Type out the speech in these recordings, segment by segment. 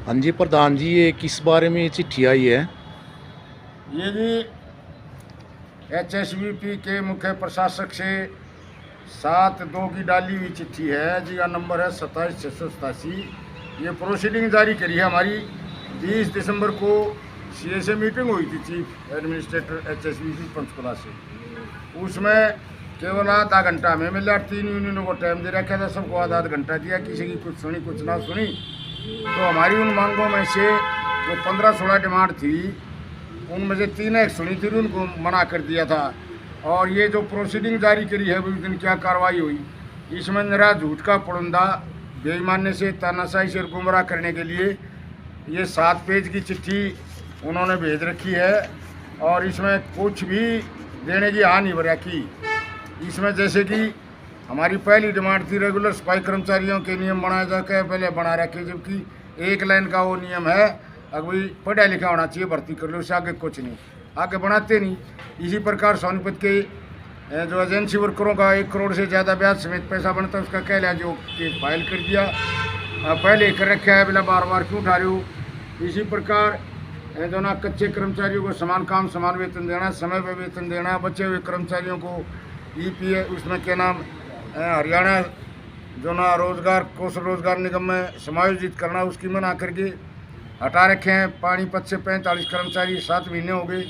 हाँ जी प्रधान जी, ये किस बारे में चिट्ठी आई है? ये जी HSVP के मुख्य प्रशासक से 7/2 की डाली हुई चिट्ठी है, जिसका नंबर है 27/687। ये प्रोसीडिंग जारी करी है हमारी 20 दिसंबर को CA से मीटिंग हुई थी चीफ एडमिनिस्ट्रेटर HSVP पंचकुला से। उसमें केवल आधा घंटा में मिला, 3 यूनियनों को टाइम दे रखा था, सबको आधा घंटा दिया, किसी की कुछ सुनी कुछ ना सुनी। तो हमारी उन मांगों में से जो 15-16 डिमांड थी, उनमें से 3 एक सुनी थी, उनको मना कर दिया था। और ये जो प्रोसीडिंग जारी करी है, उस दिन क्या कार्रवाई हुई, इसमें मेरा झूठ का पुड़ंदा बेईमानी से, तानाशाही से गुमराह करने के लिए ये 7 पेज की चिट्ठी उन्होंने भेज रखी है। और इसमें कुछ भी देने की हाँ नहीं रखी। इसमें जैसे कि हमारी पहली डिमांड थी, रेगुलर सफाई कर्मचारियों के नियम बनाए जाके पहले बना रखे, जबकि एक लाइन का वो नियम है, अगर पढ़ा लिखा होना चाहिए, भर्ती कर लो, उससे आगे कुछ नहीं, आगे बनाते नहीं। इसी प्रकार सोनीपत के जो एजेंसी वर्करों का 1 करोड़ से ज़्यादा ब्याज समेत पैसा बनता है, उसका कह लिया जो केस फाइल कर दिया, पहले कर रखा है, बोला बार बार क्यों उठा रहे हो। इसी प्रकार जो ना कच्चे कर्मचारियों को समान काम समान वेतन देना, समय पर वेतन देना, बचे हुए कर्मचारियों को EPA उसमें क्या नाम हरियाणा जो ना रोजगार कौशल रोजगार निगम में समायोजित करना, उसकी मना करके हटा रखे हैं। पानीपत से 45 कर्मचारी 7 महीने हो गए।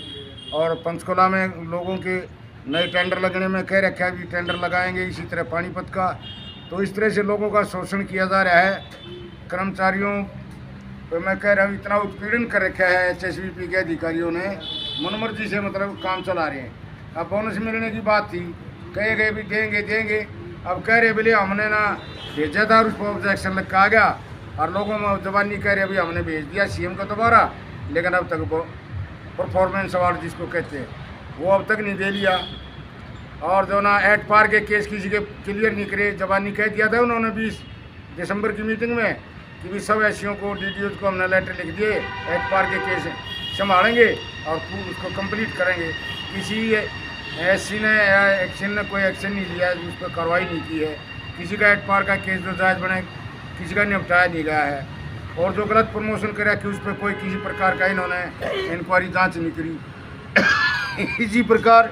और पंचकुला में लोगों के नए टेंडर लगने में कह रखा है भी टेंडर लगाएंगे, इसी तरह पानीपत का। तो इस तरह से लोगों का शोषण किया जा रहा है। कर्मचारियों तो मैं कह रहा हूँ इतना उत्पीड़न कर रखा है HSVP के अधिकारियों ने, मनमर्जी से मतलब काम चला रहे हैं। अब बोनस मिलने की बात थी, कहे गए भी देंगे, अब कह रहे बोले हमने ना भेजा था और उस पर ऑब्जेक्शन लग आ गया, और लोगों में जबानी कह रहे अभी हमने भेज दिया CM को दोबारा, लेकिन अब तक वो परफॉर्मेंस अवार्ड जिसको कहते हैं वो अब तक नहीं दे लिया। और जो ना एट पार के केस किसी के क्लियर नहीं करे, जबानी कह दिया था उन्होंने 20 दिसंबर की मीटिंग में कि भी सब SCO को DDO को हमने लेटर लिख दिए, एट पार के केस संभालेंगे और उसको कंप्लीट करेंगे। किसी SC ने या एक्शन ने कोई एक्शन नहीं लिया, उस पर कार्रवाई नहीं की है। किसी का एट पार का केस जो जायज़ बने, किसी का निपटाया नहीं गया है। और जो गलत प्रमोशन करा कि उस पर कोई किसी प्रकार का इन्होंने इंक्वायरी जांच नहीं करी। इसी प्रकार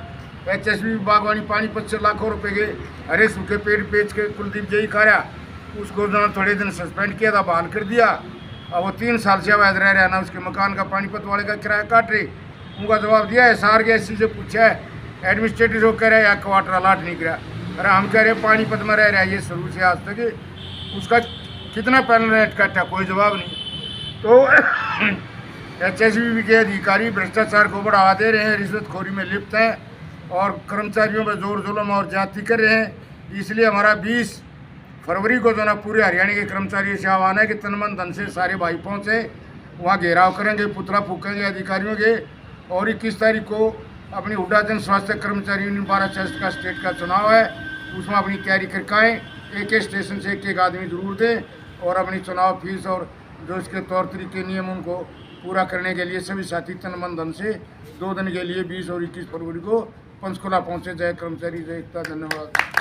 HSVP बागवानी पानीपत से लाखों रुपए के हरे सूखे पेड़ बेच के कुलदीप जयी कार्या, उसको उन्होंने थोड़े दिन सस्पेंड किया था, बहाल कर दिया। अब वो 3 साल से अवैध रह रहा है ना, उसके मकान का पानीपत वाले का किराया काट रहे। उनका जवाब दिया है, SR के SC से पूछा है, एडमिनिस्ट्रेटिव कह रहा है या क्वार्टर अलाट नहीं करा। अरे हम कह रहे हैं पानीपत में रह रहा है ये शुरू से आज तक, उसका कितना पैनल रेट काटा, कोई जवाब नहीं। तो HSVP के अधिकारी भ्रष्टाचार को बढ़ावा दे रहे हैं, रिश्वतखोरी में लिप्त हैं और कर्मचारियों पर जोर जुल्म और जाति कर रहे हैं। इसलिए हमारा 20 फरवरी को जो ना पूरे हरियाणा के कर्मचारियों से आह्वान है कि तन मन धन से सारे भाई पहुँचे, वहाँ घेराव करेंगे, पुतला फूकेंगे अधिकारियों के। और 21 तारीख को अपनी हुड्डा जन स्वास्थ्य कर्मचारी यूनियन 12 अगस्त का स्टेट का चुनाव है, उसमें अपनी तैयारी करके आएँ। एक स्टेशन से एक आदमी जरूर दें और अपनी चुनाव फीस और जो इसके तौर तरीके नियम उनको पूरा करने के लिए सभी साथी तन मन धन से 2 दिन के लिए 20 और 21 फरवरी को पंचकुला पहुँचे। जय कर्मचारी, जय एकता, धन्यवाद।